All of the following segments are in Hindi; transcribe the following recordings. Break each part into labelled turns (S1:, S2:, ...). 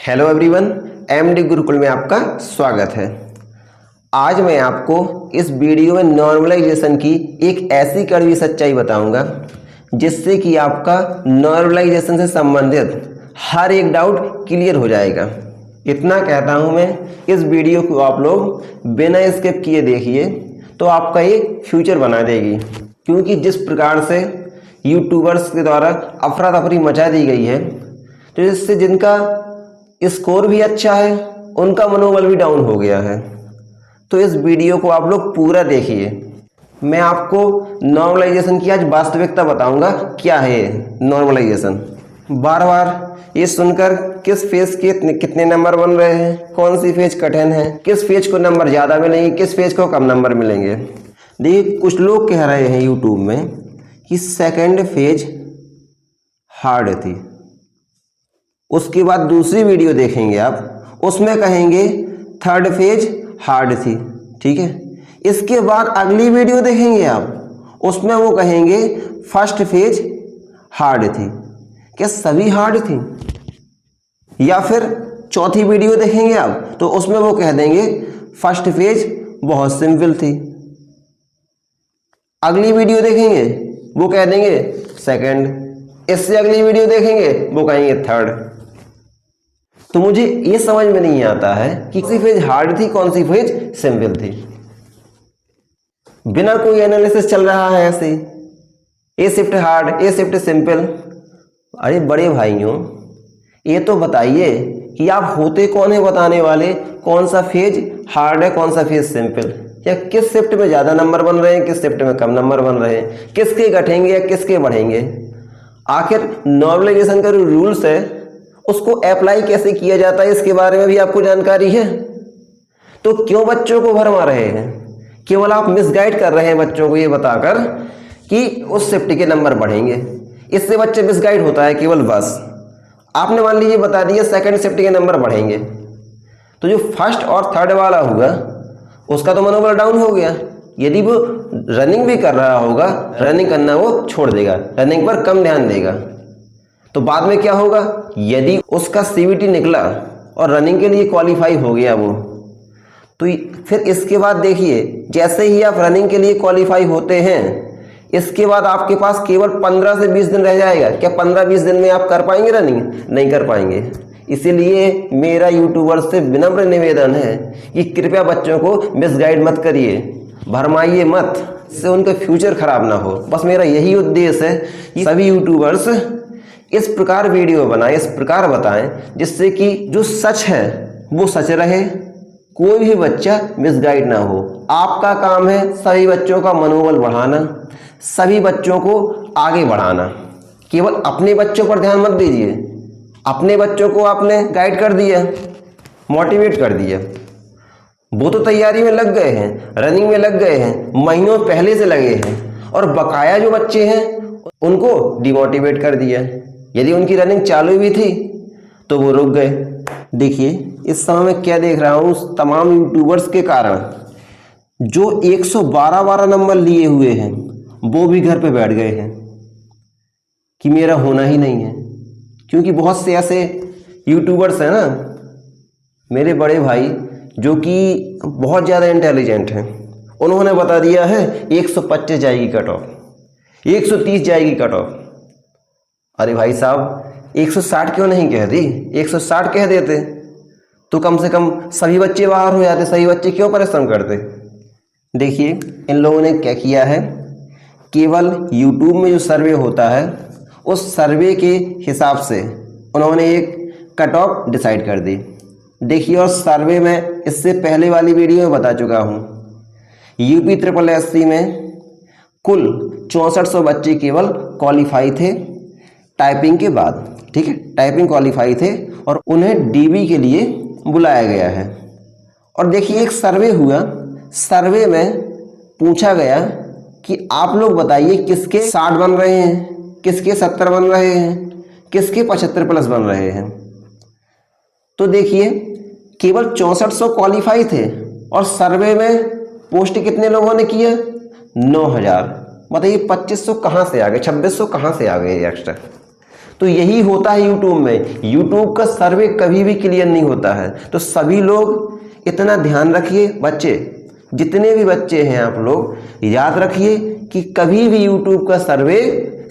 S1: हेलो एवरीवन, एमडी गुरुकुल में आपका स्वागत है। आज मैं आपको इस वीडियो में नॉर्मलाइजेशन की एक ऐसी कड़वी सच्चाई बताऊंगा जिससे कि आपका नॉर्मलाइजेशन से संबंधित हर एक डाउट क्लियर हो जाएगा। इतना कहता हूं मैं, इस वीडियो को आप लोग बिना स्किप किए देखिए तो आपका ये फ्यूचर बना देगी। क्योंकि जिस प्रकार से यूट्यूबर्स के द्वारा अफरा तफरी मचा दी गई है, तो इससे जिनका स्कोर भी अच्छा है उनका मनोबल भी डाउन हो गया है। तो इस वीडियो को आप लोग पूरा देखिए। मैं आपको नॉर्मलाइजेशन की आज वास्तविकता बताऊंगा, क्या है नॉर्मलाइजेशन। बार बार ये सुनकर किस फेज के कितने नंबर बन रहे हैं, कौन सी फेज कठिन है, किस फेज को नंबर ज़्यादा मिलेंगे, किस फेज को कम नंबर मिलेंगे। देखिए, कुछ लोग कह रहे हैं यूट्यूब में कि सेकेंड फेज हार्ड थी, उसके बाद दूसरी वीडियो देखेंगे आप, उसमें कहेंगे थर्ड फेज हार्ड थी, ठीक है। इसके बाद अगली वीडियो देखेंगे आप, उसमें वो कहेंगे फर्स्ट फेज हार्ड थी। क्या सभी हार्ड थी? या फिर चौथी वीडियो देखेंगे आप तो उसमें वो कह देंगे फर्स्ट फेज बहुत सिंपल थी। अगली वीडियो देखेंगे वो कह देंगे सेकंड, इससे अगली वीडियो देखेंगे वो कहेंगे थर्ड। तो मुझे ये समझ में नहीं आता है कि कौन सी फेज हार्ड थी, कौन सी फेज सिंपल थी। बिना कोई एनालिसिस चल रहा है ऐसे, ए शिफ्ट हार्ड, ए शिफ्ट सिंपल। अरे बड़े भाइयों, ये तो बताइए कि आप होते कौन है बताने वाले, कौन सा फेज हार्ड है, कौन सा फेज सिंपल, या किस शिफ्ट में ज़्यादा नंबर बन रहे हैं, किस शिफ्ट में कम नंबर बन रहे हैं, किसके घटेंगे या किसके बढ़ेंगे। आखिर नॉर्मलाइजेशन का जो रूल्स है उसको अप्लाई कैसे किया जाता है, इसके बारे में भी आपको जानकारी है। तो क्यों बच्चों को भरमा रहे हैं? केवल आप मिसगाइड कर रहे हैं बच्चों को ये बताकर कि उस शिफ्ट के नंबर बढ़ेंगे। इससे बच्चे मिसगाइड होता है केवल, बस। आपने मान लीजिए बता दिया सेकंड शिफ्ट के नंबर बढ़ेंगे, तो जो फर्स्ट और थर्ड वाला होगा उसका तो मनोबल डाउन हो गया। यदि वो रनिंग भी कर रहा होगा, रनिंग करना वो छोड़ देगा, रनिंग पर कम ध्यान देगा, तो बाद में क्या होगा? यदि उसका सीवीटी निकला और रनिंग के लिए क्वालिफाई हो गया वो, तो फिर इसके बाद देखिए, जैसे ही आप रनिंग के लिए क्वालिफाई होते हैं, इसके बाद आपके पास केवल 15 से 20 दिन रह जाएगा। क्या 15-20 दिन में आप कर पाएंगे रनिंग? नहीं कर पाएंगे। इसीलिए मेरा यूट्यूबर से विनम्र निवेदन है कि कृपया बच्चों को मिसगाइड मत करिए, भरमाइए मत, इससे उनका फ्यूचर खराब ना हो। बस मेरा यही उद्देश्य है कि सभी यूट्यूबर्स इस प्रकार वीडियो बनाएं, इस प्रकार बताएं जिससे कि जो सच है वो सच रहे, कोई भी बच्चा मिसगाइड ना हो। आपका काम है सभी बच्चों का मनोबल बढ़ाना, सभी बच्चों को आगे बढ़ाना। केवल अपने बच्चों पर ध्यान मत दीजिए। अपने बच्चों को आपने गाइड कर दिया, मोटिवेट कर दिया, वो तो तैयारी में लग गए हैं, रनिंग में लग गए हैं, महीनों पहले से लगे हैं, और बकाया जो बच्चे हैं उनको डिमोटिवेट कर दिया। यदि उनकी रनिंग चालू भी थी तो वो रुक गए। देखिए, इस समय मैं क्या देख रहा हूँ, तमाम यूट्यूबर्स के कारण जो 112 नंबर लिए हुए हैं वो भी घर पे बैठ गए हैं कि मेरा होना ही नहीं है। क्योंकि बहुत से ऐसे यूट्यूबर्स हैं ना, मेरे बड़े भाई, जो कि बहुत ज़्यादा इंटेलिजेंट हैं, उन्होंने बता दिया है 125 जाएगी कट ऑफ, 130 जाएगी कट ऑफ। अरे भाई साहब, 160 क्यों नहीं कह दी? 160 कह देते तो कम से कम सभी बच्चे बाहर हो जाते, सभी बच्चे क्यों परिश्रम करते। देखिए, इन लोगों ने क्या किया है, केवल यूट्यूब में जो सर्वे होता है उस सर्वे के हिसाब से उन्होंने एक कट ऑफ डिसाइड कर दी। देखिए, और सर्वे में इससे पहले वाली वीडियो में बता चुका हूँ, यूपी SSSC में कुल 6400 बच्चे केवल क्वालिफाई थे टाइपिंग के बाद, ठीक है, टाइपिंग क्वालिफाई थे, और उन्हें डीबी के लिए बुलाया गया है। और देखिए, एक सर्वे हुआ, सर्वे में पूछा गया कि आप लोग बताइए किसके 60 बन रहे हैं, किसके 70 बन रहे हैं, किसके 75 प्लस बन रहे हैं। तो देखिए, केवल 6400 क्वालिफाई थे और सर्वे में पोस्ट कितने लोगों ने किया? 9000। बताइए 2500 कहाँ से आ गए, 2600 कहाँ से आ गए एक्स्ट्रा। तो यही होता है यूट्यूब में। यूट्यूब का सर्वे कभी भी क्लियर नहीं होता है। तो सभी लोग इतना ध्यान रखिए, बच्चे जितने भी बच्चे हैं आप लोग याद रखिए कि कभी भी यूट्यूब का सर्वे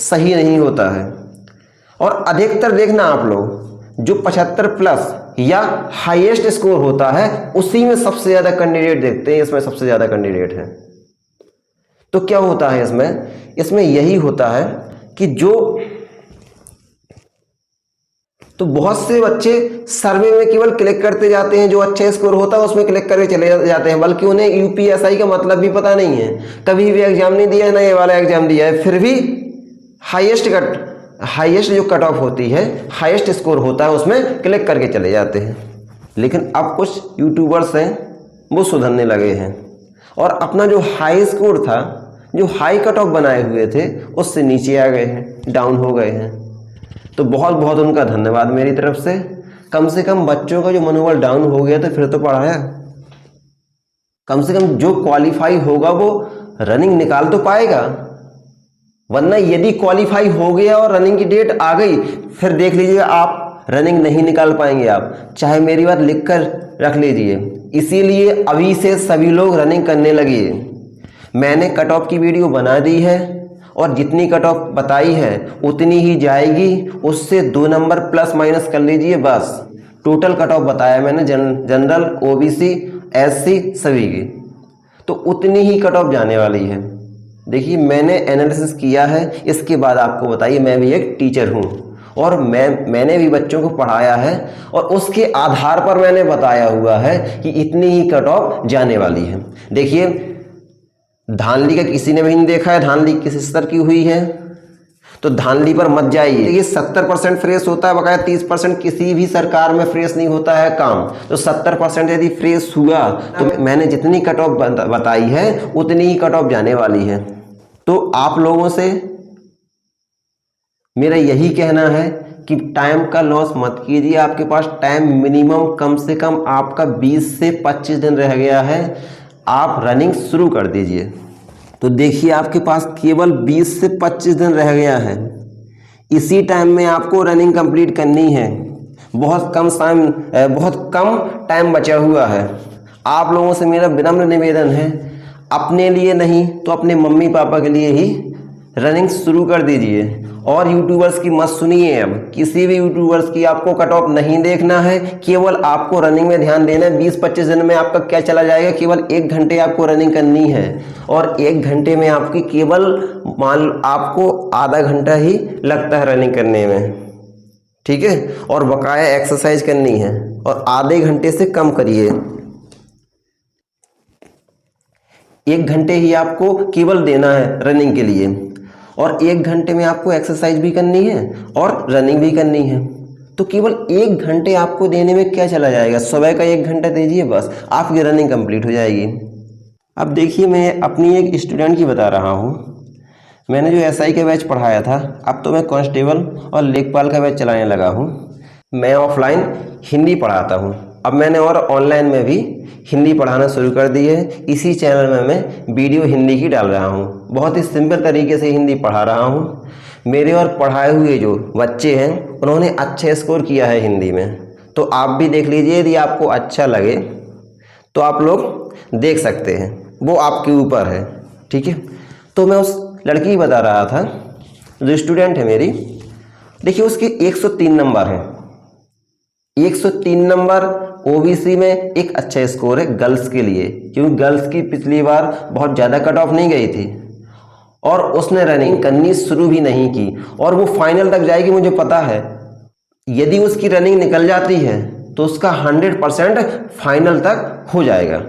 S1: सही नहीं होता है। और अधिकतर देखना आप लोग जो 75 प्लस या हाईएस्ट स्कोर होता है उसी में सबसे ज़्यादा कैंडिडेट देखते हैं। इसमें सबसे ज़्यादा कैंडिडेट है। तो क्या होता है इसमें यही होता है कि तो बहुत से बच्चे सर्वे में केवल क्लिक करते जाते हैं, जो अच्छा स्कोर होता है उसमें क्लिक करके चले जाते हैं, बल्कि उन्हें यूपीएसआई का मतलब भी पता नहीं है, कभी भी एग्जाम नहीं दिया है, ना ये वाला एग्जाम दिया है, फिर भी हाईएस्ट जो कट ऑफ होती है, हाईएस्ट स्कोर होता है उसमें क्लिक करके चले जाते हैं। लेकिन अब कुछ यूट्यूबर्स हैं वो सुधरने लगे हैं और अपना जो हाई स्कोर था, जो हाई कट ऑफ बनाए हुए थे, उससे नीचे आ गए हैं, डाउन हो गए हैं। तो बहुत बहुत उनका धन्यवाद मेरी तरफ से कम बच्चों का जो मनोबल डाउन हो गया तो फिर तो पढ़ाया। कम से कम जो क्वालिफाई होगा वो रनिंग निकाल तो पाएगा, वरना यदि क्वालिफाई हो गया और रनिंग की डेट आ गई फिर देख लीजिएगा आप रनिंग नहीं निकाल पाएंगे। आप चाहे मेरी बात लिख कर रख लीजिए। इसीलिए अभी से सभी लोग रनिंग करने लगिए। मैंने कट ऑफ की वीडियो बना दी है और जितनी कट ऑफ बताई है उतनी ही जाएगी, उससे 2 नंबर प्लस माइनस कर लीजिए बस। टोटल कट ऑफ बताया मैंने जनरल, ओबीसी, एससी सभी की, तो उतनी ही कट ऑफ जाने वाली है। देखिए मैंने एनालिसिस किया है, इसके बाद आपको बताइए, मैं भी एक टीचर हूँ और मैंने भी बच्चों को पढ़ाया है और उसके आधार पर मैंने बताया हुआ है कि इतनी ही कट ऑफ जाने वाली है। देखिए धानली का किसी ने भी नहीं देखा है, धानली किस स्तर की हुई है, तो धानली पर मत जाइए। ये 70% फ्रेश होता है, बकाया 30% किसी भी सरकार में फ्रेश नहीं होता है काम। तो 70% यदि फ्रेश हुआ तो मैंने जितनी कट ऑफ बताई है उतनी ही कट ऑफ जाने वाली है। तो आप लोगों से मेरा यही कहना है कि टाइम का लॉस मत कीजिए। आपके पास टाइम मिनिमम कम से कम आपका 20 से 25 दिन रह गया है, आप रनिंग शुरू कर दीजिए। तो देखिए आपके पास केवल 20 से 25 दिन रह गया है। इसी टाइम में आपको रनिंग कंप्लीट करनी है। बहुत कम टाइम बचा हुआ है। आप लोगों से मेरा विनम्र निवेदन है, अपने लिए नहीं तो अपने मम्मी पापा के लिए ही रनिंग शुरू कर दीजिए। और यूट्यूबर्स की मत सुनिए। अब किसी भी यूट्यूबर्स की आपको कट ऑफ नहीं देखना है, केवल आपको रनिंग में ध्यान देना है। 20-25 दिन में आपका क्या चला जाएगा, केवल 1 घंटे आपको रनिंग करनी है और 1 घंटे में आपकी केवल आपको आधा घंटा ही लगता है रनिंग करने में, ठीक है। और बकाया एक्सरसाइज करनी है और आधे घंटे से कम करिए। 1 घंटे ही आपको केवल देना है रनिंग के लिए और 1 घंटे में आपको एक्सरसाइज भी करनी है और रनिंग भी करनी है। तो केवल 1 घंटे आपको देने में क्या चला जाएगा, सुबह का 1 घंटा दीजिए, बस आपकी रनिंग कंप्लीट हो जाएगी। अब देखिए मैं अपनी एक स्टूडेंट की बता रहा हूँ। मैंने जो एसआई का बैच पढ़ाया था, अब तो मैं कांस्टेबल और लेखपाल का बैच चलाने लगा हूँ। मैं ऑफलाइन हिंदी पढ़ाता हूँ, अब मैंने और ऑनलाइन में भी हिंदी पढ़ाना शुरू कर दी है। इसी चैनल में मैं वीडियो हिंदी की डाल रहा हूँ। बहुत ही सिंपल तरीके से हिंदी पढ़ा रहा हूँ। मेरे और पढ़ाए हुए जो बच्चे हैं उन्होंने अच्छा स्कोर किया है हिंदी में, तो आप भी देख लीजिए। यदि आपको अच्छा लगे तो आप लोग देख सकते हैं, वो आपके ऊपर है, ठीक है। तो मैं उस लड़की की बता रहा था जो स्टूडेंट है मेरी, देखिए उसके 103 नंबर हैं। 103 नंबर ओबीसी में एक अच्छा स्कोर है गर्ल्स के लिए, क्योंकि गर्ल्स की पिछली बार बहुत ज़्यादा कट ऑफ नहीं गई थी और उसने रनिंग करनी शुरू भी नहीं की और वो फाइनल तक जाएगी, मुझे पता है। यदि उसकी रनिंग निकल जाती है तो उसका 100% फाइनल तक हो जाएगा।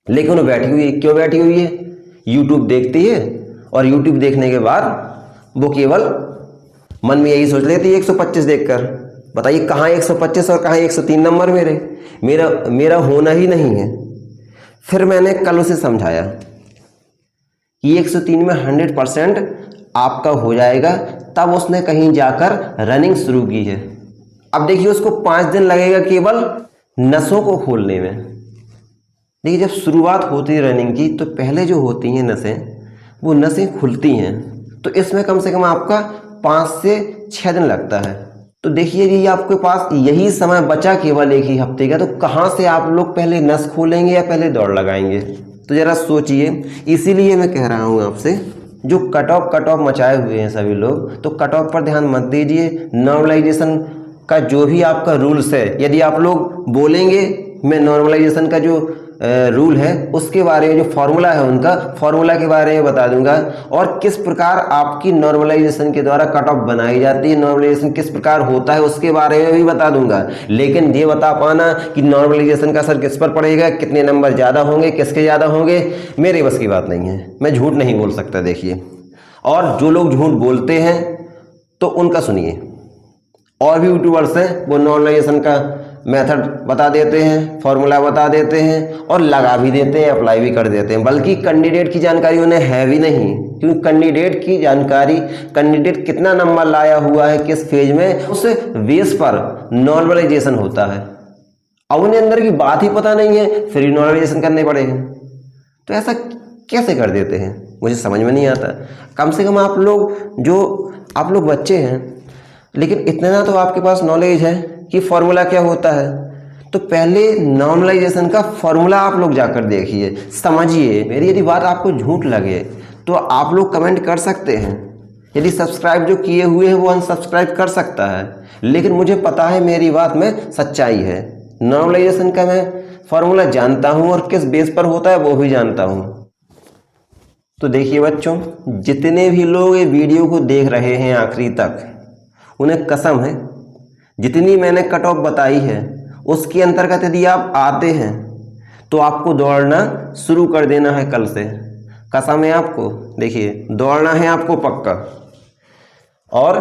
S1: लेकिन वो बैठी हुई है, क्यों बैठी हुई है? यूट्यूब देखती है और यूट्यूब देखने के बाद वो केवल मन में यही सोच लेती है 125 देखकर। बताइए कहाँ 125 और कहाँ 103 नंबर मेरा होना ही नहीं है। फिर मैंने कल उसे समझाया कि 103 में 100% आपका हो जाएगा, तब उसने कहीं जाकर रनिंग शुरू की है। अब देखिए उसको 5 दिन लगेगा केवल नसों को खोलने में। देखिए जब शुरुआत होती है रनिंग की तो पहले जो होती हैं नसें, वो नसें खुलती हैं। तो इसमें कम से कम आपका 5 से 6 दिन लगता है। तो देखिए ये आपके पास यही समय बचा केवल 1 ही हफ्ते का, तो कहाँ से आप लोग पहले नस खोलेंगे या पहले दौड़ लगाएंगे? तो ज़रा सोचिए। इसीलिए मैं कह रहा हूँ आपसे, जो कट ऑफ मचाए हुए हैं सभी लोग, तो कट ऑफ पर ध्यान मत दीजिए। नॉर्मलाइजेशन का जो भी आपका रूल्स है, यदि आप लोग बोलेंगे, मैं नॉर्मलाइजेशन का जो रूल है उसके बारे में, जो फॉर्मूला है उनका फॉर्मूला के बारे में बता दूंगा, और किस प्रकार आपकी नॉर्मलाइजेशन के द्वारा कट ऑफ बनाई जाती है, नॉर्मलाइजेशन किस प्रकार होता है उसके बारे में भी बता दूंगा। लेकिन ये बता पाना कि नॉर्मलाइजेशन का असर किस पर पड़ेगा, कितने नंबर ज़्यादा होंगे, किसके ज़्यादा होंगे, मेरे बस की बात नहीं है। मैं झूठ नहीं बोल सकता। देखिए, और जो लोग झूठ बोलते हैं तो उनका सुनिए। और भी यूट्यूबर्स हैं, वो नॉर्मलाइजेशन का मेथड बता देते हैं, फॉर्मूला बता देते हैं और लगा भी देते हैं, अप्लाई भी कर देते हैं। बल्कि कैंडिडेट की जानकारी उन्हें है भी नहीं, क्योंकि कैंडिडेट की जानकारी, कैंडिडेट कितना नंबर लाया हुआ है किस फेज में, उस बेस पर नॉर्मलाइजेशन होता है। अब उन्हें अंदर की बात ही पता नहीं है, फिर नॉर्मलाइजेशन करने पड़ेगा। तो ऐसा कैसे कर देते हैं, मुझे समझ में नहीं आता। कम से कम आप लोग बच्चे हैं, लेकिन इतना तो आपके पास नॉलेज है कि फॉर्मूला क्या होता है। तो पहले नॉर्मलाइजेशन का फॉर्मूला आप लोग जाकर देखिए, समझिए। मेरी यदि बात आपको झूठ लगे तो आप लोग कमेंट कर सकते हैं। यदि सब्सक्राइब जो किए हुए हैं वो अनसब्सक्राइब कर सकता है, लेकिन मुझे पता है मेरी बात में सच्चाई है। नॉर्मलाइजेशन का मैं फॉर्मूला जानता हूँ और किस बेस पर होता है वो भी जानता हूँ। तो देखिए बच्चों, जितने भी लोग ये वीडियो को देख रहे हैं आखिरी तक, उन्हें कसम है, जितनी मैंने कट ऑफ बताई है उसके अंतर्गत यदि आप आते हैं तो आपको दौड़ना शुरू कर देना है कल से। कसम है आपको। देखिए, दौड़ना है आपको पक्का, और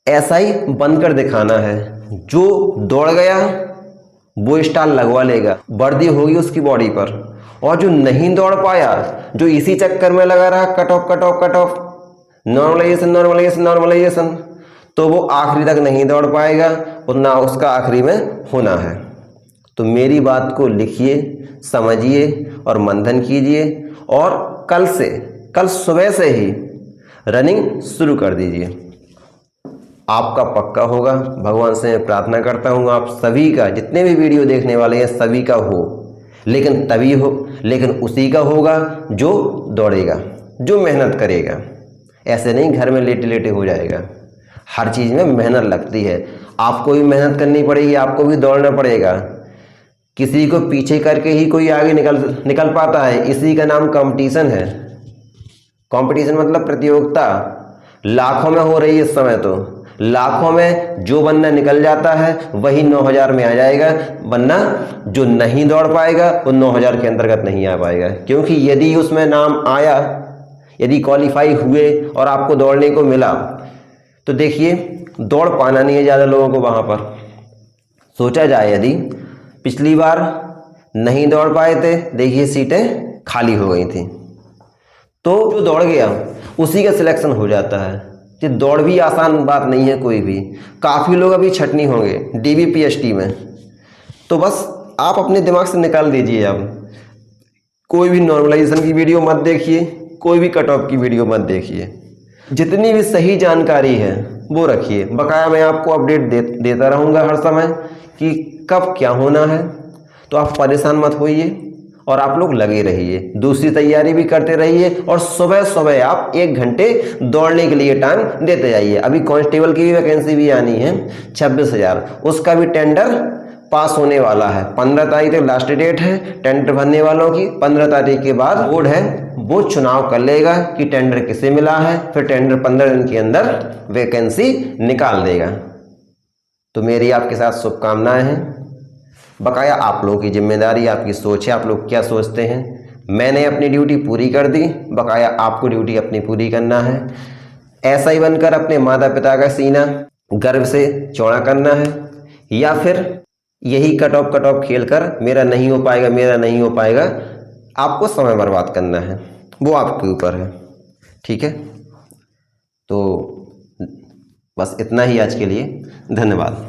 S1: ऐसा ही बंद कर दिखाना है। जो दौड़ गया वो स्टार लगवा लेगा, वर्दी होगी उसकी बॉडी पर। और जो नहीं दौड़ पाया, जो इसी चक्कर में लगा रहा कट ऑफ नॉर्मलाइजेशन, तो वो आखिरी तक नहीं दौड़ पाएगा, उतना उसका आखिरी में होना है। तो मेरी बात को लिखिए, समझिए और मंथन कीजिए, और कल सुबह से ही रनिंग शुरू कर दीजिए। आपका पक्का होगा। भगवान से मैं प्रार्थना करता हूँ आप सभी का, जितने भी वीडियो देखने वाले हैं सभी का हो, लेकिन उसी का होगा जो दौड़ेगा, जो मेहनत करेगा। ऐसे नहीं घर में लेटे लेटे हो जाएगा। हर चीज़ में मेहनत लगती है। आपको भी मेहनत करनी पड़ेगी, आपको भी दौड़ना पड़ेगा। किसी को पीछे करके ही कोई आगे निकल पाता है। इसी का नाम कंपटीशन है। कंपटीशन मतलब प्रतियोगिता लाखों में हो रही है इस समय। तो लाखों में जो बंदा निकल जाता है वही 9000 में आ जाएगा, वरना जो नहीं दौड़ पाएगा वो 9000 के अंतर्गत नहीं आ पाएगा। क्योंकि यदि उसमें नाम आया, यदि क्वालिफाई हुए और आपको दौड़ने को मिला, तो देखिए दौड़ पाना नहीं है ज़्यादा लोगों को वहाँ पर। सोचा जाए, यदि पिछली बार नहीं दौड़ पाए थे, देखिए सीटें खाली हो गई थी, तो जो दौड़ गया उसी का सिलेक्शन हो जाता है। ये दौड़ भी आसान बात नहीं है कोई भी। काफ़ी लोग अभी छटनी होंगे DBPST में। तो बस आप अपने दिमाग से निकाल दीजिए। अब कोई भी नॉर्मलाइजेशन की वीडियो मत देखिए, कोई भी कट ऑफ की वीडियो मत देखिए। जितनी भी सही जानकारी है वो रखिए। बकाया मैं आपको अपडेट देता रहूँगा हर समय कि कब क्या होना है। तो आप परेशान मत होइए और आप लोग लगे रहिए, दूसरी तैयारी भी करते रहिए, और सुबह सुबह आप 1 घंटे दौड़ने के लिए टाइम देते जाइए। अभी कांस्टेबल की भी वैकेंसी भी आनी है 26,000, उसका भी टेंडर पास होने वाला है। 15 तारीख तक लास्ट डेट है टेंडर भरने वालों की। 15 तारीख के बाद बोर्ड है वो चुनाव कर लेगा कि टेंडर किसे मिला है, फिर टेंडर 15 दिन के अंदर वैकेंसी निकाल देगा। तो मेरी आपके साथ शुभकामनाएं हैं। बकाया आप लोगों की जिम्मेदारी, आपकी सोच है, आप लोग क्या सोचते हैं। मैंने अपनी ड्यूटी पूरी कर दी, बकाया आपको ड्यूटी अपनी पूरी करना है। ऐसा ही बनकर अपने माता पिता का सीना गर्व से चौड़ा करना है, या फिर यही कट ऑफ खेल कर मेरा नहीं हो पाएगा आपको समय बर्बाद करना है, वो आपके ऊपर है। ठीक है, तो बस इतना ही आज के लिए। धन्यवाद।